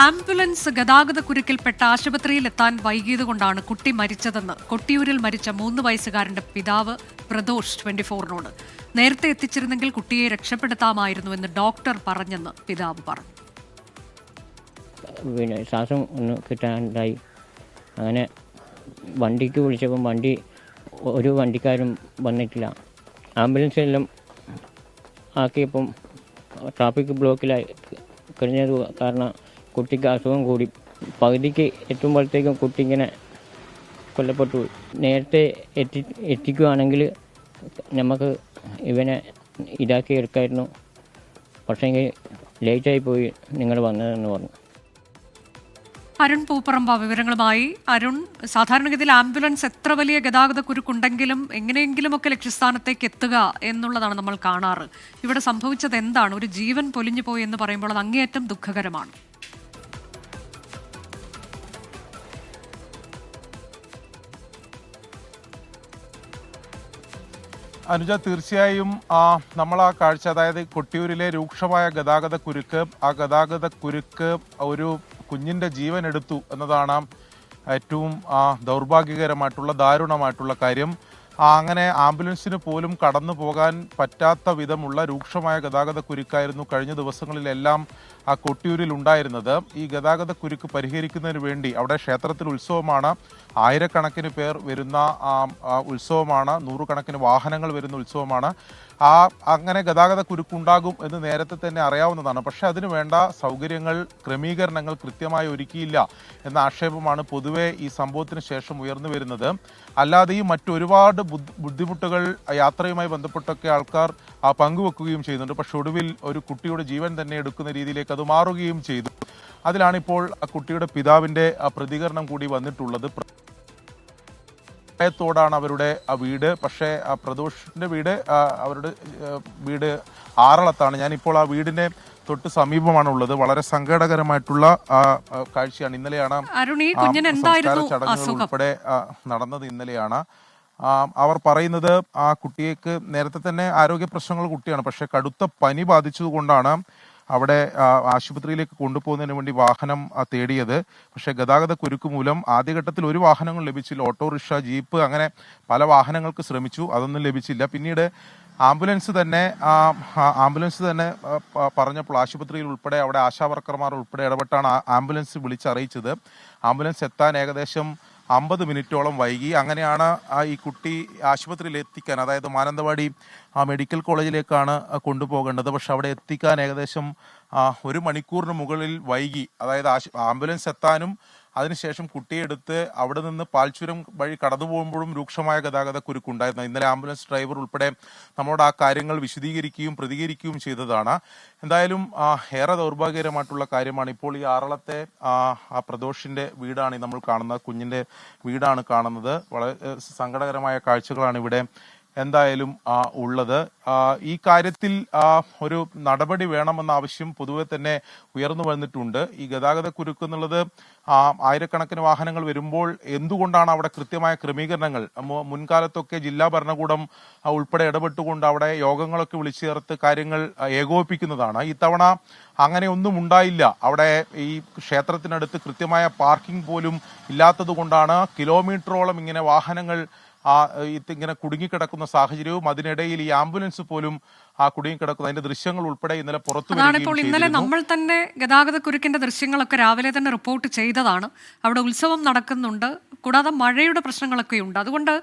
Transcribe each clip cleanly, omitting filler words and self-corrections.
Ambulance ഗതാഗതക്കുരുക്കിൽപ്പെട്ട ആശുപത്രിയിലെത്താൻ വൈകിയതുകൊണ്ടാണ് കുട്ടി മരിച്ചതെന്ന് കൊട്ടിയൂരിൽ മരിച്ച 3 വയസ്സുകാരന്റെ പിതാവ് പ്രദോഷ് 24-നോട്. നേരത്തെ എത്തിച്ചിരുന്നെങ്കിൽ കുട്ടിയെ രക്ഷപ്പെടുത്താമായിരുന്നുവെന്ന് ഡോക്ടർ പറഞ്ഞെന്ന് പിതാവ് പറഞ്ഞു. ശ്വാസം ഒന്ന് കിട്ടാണ്ടായി. അങ്ങനെ വണ്ടിക്ക് വിളിച്ചപ്പം ഒരു വണ്ടിക്കാരും വന്നിട്ടില്ല. ആംബുലൻസ് എല്ലാം ആക്കിയപ്പം ട്രാഫിക് ബ്ലോക്കിലായി കഴിഞ്ഞത് കാരണം കുട്ടിക്ക് അസുഖം കൂടി. പകുതിക്ക് എത്തുമ്പോഴത്തേക്കും കുട്ടി ഇങ്ങനെ കൊല്ലപ്പെട്ടു. നേരത്തെ എത്തിക്കുകയാണെങ്കിൽ നമുക്ക് ഇവനെ ഇതാക്കി എടുക്കായിരുന്നു. പക്ഷേങ്കിൽ ലേറ്റായി പോയി നിങ്ങൾ വന്നതെന്ന് പറഞ്ഞു. അരുൺ പൂപ്പറമ്പ വിവരങ്ങളുമായി. അരുൺ, സാധാരണഗതിയിൽ ആംബുലൻസ് എത്ര വലിയ ഗതാഗത കുരുക്കുണ്ടെങ്കിലും എങ്ങനെയെങ്കിലുമൊക്കെ ലക്ഷ്യസ്ഥാനത്തേക്ക് എത്തുക എന്നുള്ളതാണ് നമ്മൾ കാണാറ്. ഇവിടെ സംഭവിച്ചത് എന്താണ്? ഒരു ജീവൻ പൊലിഞ്ഞു പോയി എന്ന് പറയുമ്പോൾ അത് അങ്ങേയറ്റം ദുഃഖകരമാണ്. അനുജ, തീർച്ചയായും നമ്മൾ ആ കാഴ്ച, അതായത് കൊട്ടിയൂരിലെ രൂക്ഷമായ ഗതാഗത കുരുക്ക്, ആ ഗതാഗത കുരുക്ക് ഒരു കുഞ്ഞിൻ്റെ ജീവൻ എടുത്തു എന്നതാണ് ഏറ്റവും ദൗർഭാഗ്യകരമായിട്ടുള്ള ദാരുണമായിട്ടുള്ള കാര്യം. അങ്ങനെ ആംബുലൻസിന് പോലും കടന്നു പോകാൻ പറ്റാത്ത വിധമുള്ള രൂക്ഷമായ ഗതാഗത കുരുക്കായിരുന്നു കഴിഞ്ഞ ദിവസങ്ങളിലെല്ലാം ആ കൊട്ടിയൂരിൽ ഉണ്ടായിരുന്നത്. ഈ ഗതാഗത കുരുക്ക് പരിഹരിക്കുന്നതിന് വേണ്ടി അവിടെ ക്ഷേത്രത്തിൽ ഉത്സവമാണ്, ആയിരക്കണക്കിന് പേർ വരുന്ന ഉത്സവമാണ്, നൂറുകണക്കിന് വാഹനങ്ങൾ വരുന്ന ഉത്സവമാണ്. അങ്ങനെ ഗതാഗത കുരുക്കുണ്ടാകും എന്ന് നേരത്തെ തന്നെ അറിയാവുന്നതാണ്. പക്ഷെ അതിന് വേണ്ട സൗകര്യങ്ങൾ, ക്രമീകരണങ്ങൾ കൃത്യമായി ഒരുക്കിയില്ല എന്ന ആക്ഷേപമാണ് പൊതുവെ ഈ സംഭവത്തിന് ശേഷം ഉയർന്നു വരുന്നത്. അല്ലാതെയും മറ്റൊരുപാട് ബുദ്ധിമുട്ടുകൾ യാത്രയുമായി ബന്ധപ്പെട്ടൊക്കെ ആൾക്കാർ പങ്കുവെക്കുകയും ചെയ്യുന്നുണ്ട്. പക്ഷെ ഒടുവിൽ ഒരു കുട്ടിയുടെ ജീവൻ തന്നെ എടുക്കുന്ന രീതിയിലേക്ക് അത് മാറുകയും ചെയ്തു. അതിലാണിപ്പോൾ കുട്ടിയുടെ പിതാവിൻ്റെ പ്രതികരണം കൂടി വന്നിട്ടുള്ളത്. ത്തോടാണ് അവരുടെ വീട്. പക്ഷേ പ്രദോഷിന്റെ വീട്, അവരുടെ വീട് ആറളത്താണ്. ഞാനിപ്പോൾ ആ വീടിന്റെ തൊട്ട് സമീപമാണ് ഉള്ളത്. വളരെ സങ്കടകരമായിട്ടുള്ള കാഴ്ചയാണ്. ഇന്നലെയാണ് സംസ്കാര ചടങ്ങുകൾ ഉൾപ്പെടെ നടന്നത്. ഇന്നലെയാണ് അവർ പറയുന്നത് ആ കുട്ടിയേക്ക് നേരത്തെ തന്നെ ആരോഗ്യ പ്രശ്നങ്ങൾ കുട്ടിയാണ്. പക്ഷെ കടുത്ത പനി ബാധിച്ചതുകൊണ്ടാണ് അവിടെ ആശുപത്രിയിലേക്ക് കൊണ്ടുപോകുന്നതിന് വേണ്ടി വാഹനം തേടിയത്. പക്ഷേ ഗതാഗത കുരുക്ക് മൂലം ആദ്യഘട്ടത്തിൽ ഒരു വാഹനങ്ങൾ ലഭിച്ചില്ല. ഓട്ടോറിക്ഷ, ജീപ്പ്, അങ്ങനെ പല വാഹനങ്ങൾക്ക് ശ്രമിച്ചു, അതൊന്നും ലഭിച്ചില്ല. പിന്നീട് ആംബുലൻസ് തന്നെ പറഞ്ഞപ്പോൾ ആശുപത്രിയിൽ ഉൾപ്പെടെ അവിടെ ആശാവർക്കർമാർ ഉൾപ്പെടെ ഇടപെട്ടാണ് ആംബുലൻസ് വിളിച്ചറിയിച്ചത്. ആംബുലൻസ് എത്താൻ ഏകദേശം 50 മിനിറ്റോളം വൈകി. അങ്ങനെയാണ് ഈ കുട്ടി ആശുപത്രിയിൽ എത്തിക്കാൻ, അതായത് മാനന്തവാടി മെഡിക്കൽ കോളേജിലേക്കാണ് കൊണ്ടുപോകേണ്ടത്. പക്ഷെ അവിടെ എത്തിക്കാൻ ഏകദേശം 1 മണിക്കൂറിന് മുകളിൽ വൈകി. അതായത് ആംബുലൻസ് എത്താനും അതിനുശേഷം കുട്ടിയെ എടുത്ത് അവിടെ നിന്ന് പാൽച്ചുരം വഴി കടന്നു പോകുമ്പോഴും രൂക്ഷമായ ഗതാഗത കുരുക്കുണ്ടായിരുന്നു. ഇന്നലെ ആംബുലൻസ് ഡ്രൈവർ ഉൾപ്പെടെ നമ്മളോട് ആ കാര്യങ്ങൾ വിശദീകരിക്കുകയും പ്രതികരിക്കുകയും ചെയ്തതാണ്. എന്തായാലും ഏറെ ദൗർഭാഗ്യകരമായിട്ടുള്ള കാര്യമാണ്. ഇപ്പോൾ ഈ ആറളത്തെ പ്രദോഷിന്റെ വീടാണ് നമ്മൾ കാണുന്നത്, കുഞ്ഞിന്റെ വീടാണ് കാണുന്നത്. വളരെ സങ്കടകരമായ കാഴ്ചകളാണ് ഇവിടെ എന്തായാലും ഉള്ളത്. ഈ കാര്യത്തിൽ ഒരു നടപടി വേണമെന്ന ആവശ്യം പൊതുവെ തന്നെ ഉയർന്നു വന്നിട്ടുണ്ട്. ഈ ഗതാഗത കുരുക്ക് എന്നുള്ളത് ആയിരക്കണക്കിന് വാഹനങ്ങൾ വരുമ്പോൾ എന്തുകൊണ്ടാണ് അവിടെ കൃത്യമായ ക്രമീകരണങ്ങൾ? മുൻകാലത്തൊക്കെ ജില്ലാ ഭരണകൂടം ഉൾപ്പെടെ ഇടപെട്ടുകൊണ്ട് അവിടെ യോഗങ്ങളൊക്കെ വിളിച്ചു ചേർത്ത് കാര്യങ്ങൾ ഏകോപിപ്പിക്കുന്നതാണ്. ഇത്തവണ അങ്ങനെ ഒന്നും ഉണ്ടായില്ല. അവിടെ ഈ ക്ഷേത്രത്തിനടുത്ത് കൃത്യമായ പാർക്കിംഗ് പോലും ഇല്ലാത്തത് കൊണ്ടാണ് കിലോമീറ്ററോളം ഇങ്ങനെ വാഹനങ്ങൾ ഇങ്ങനെ കുടുങ്ങിക്കിടക്കുന്ന സാഹചര്യവും അതിനിടയിൽ ഈ ആംബുലൻസ് പോലും കുടുങ്ങിക്കിടക്കുന്ന അതിന്റെ ദൃശ്യങ്ങൾ ഉൾപ്പെടെ ഇന്നലെ പുറത്തു വരികയും ഇന്നലെ നമ്മൾ തന്നെ ഗതാഗത കുരുക്കിന്റെ ദൃശ്യങ്ങളൊക്കെ രാവിലെ തന്നെ റിപ്പോർട്ട് ചെയ്തതാണ്. അവിടെ ഉത്സവം നടക്കുന്നുണ്ട്, കൂടാതെ മഴയുടെ പ്രശ്നങ്ങളൊക്കെ ഉണ്ട്. അതുകൊണ്ട്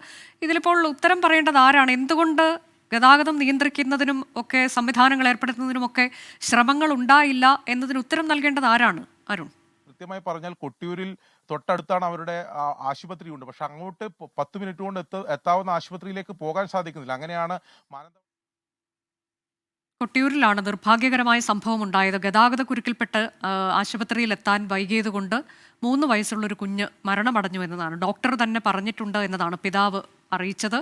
ഇതിലിപ്പോൾ ഉത്തരം പറയേണ്ടത് ആരാണ്? എന്തുകൊണ്ട് ഗതാഗതം നിയന്ത്രിക്കുന്നതിനും ഒക്കെ സംവിധാനങ്ങൾ ഏർപ്പെടുത്തുന്നതിനുമൊക്കെ ശ്രമങ്ങൾ ഉണ്ടായില്ല എന്നതിന് ഉത്തരം നൽകേണ്ടത് ആരാണ്, അരുൺ? കൃത്യമായി പറഞ്ഞാൽ കൊട്ടിയൂരിൽ തൊട്ടടുത്താണ് അവരുടെ ആശുപത്രി ഉണ്ട്. പക്ഷെ അങ്ങോട്ട് 10 മിനിറ്റ് കൊണ്ട് എത്താവുന്ന ആശുപത്രിയിലേക്ക് പോകാൻ സാധിക്കുന്നില്ല. അങ്ങനെയാണ് കൊട്ടിയൂരിലാണ് നിർഭാഗ്യകരമായ സംഭവം ഉണ്ടായത്. ഗതാഗത കുരുക്കിൽപ്പെട്ട് ആശുപത്രിയിൽ എത്താൻ വൈകിയതുകൊണ്ട് 3 വയസ്സുള്ളൊരു കുഞ്ഞ് മരണമടഞ്ഞു എന്നതാണ് ഡോക്ടർ തന്നെ പറഞ്ഞിട്ടുണ്ട് എന്നതാണ് പിതാവ് അറിയിച്ചത്.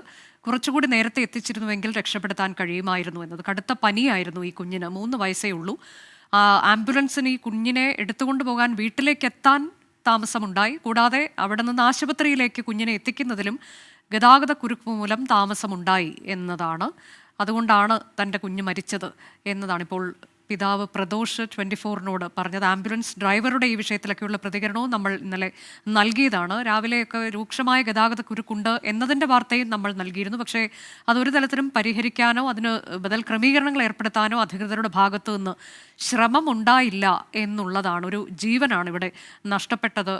കുറച്ചുകൂടി നേരത്തെ എത്തിച്ചിരുന്നുവെങ്കിൽ രക്ഷപ്പെടുത്താൻ കഴിയുമായിരുന്നു എന്നത്. കടുത്ത പനിയായിരുന്നു ഈ കുഞ്ഞിന്, 3 വയസ്സേ ഉള്ളൂ. ആംബുലൻസിന് ഈ കുഞ്ഞിനെ എടുത്തുകൊണ്ട് പോകാൻ വീട്ടിലേക്ക് എത്താൻ താമസമുണ്ടായി. കൂടാതെ അവിടെ നിന്ന് ആശുപത്രിയിലേക്ക് കുഞ്ഞിനെ എത്തിക്കുന്നതിലും ഗതാഗത കുരുക്ക് മൂലം താമസമുണ്ടായി എന്നതാണ്. അതുകൊണ്ടാണ് തൻ്റെ കുഞ്ഞ് മരിച്ചത് എന്നതാണ് ഇപ്പോൾ പിതാവ് പ്രദോഷ് 24-നോട് പറഞ്ഞത്. ആംബുലൻസ് ഡ്രൈവറുടെ ഈ വിഷയത്തിലൊക്കെയുള്ള പ്രതികരണവും നമ്മൾ ഇന്നലെ നൽകിയതാണ്. രാവിലെയൊക്കെ രൂക്ഷമായ ഗതാഗത കുരുക്കുണ്ട് എന്നതിൻ്റെ വാർത്തയും നമ്മൾ നൽകിയിരുന്നു. പക്ഷേ അതൊരു തലത്തിലും പരിഹരിക്കാനോ അതിന് ബദൽ ക്രമീകരണങ്ങൾ ഏർപ്പെടുത്താനോ അധികൃതരുടെ ഭാഗത്തു നിന്ന് ശ്രമമുണ്ടായില്ല എന്നുള്ളതാണ്. ഒരു ജീവനാണ് ഇവിടെ നഷ്ടപ്പെട്ടത്.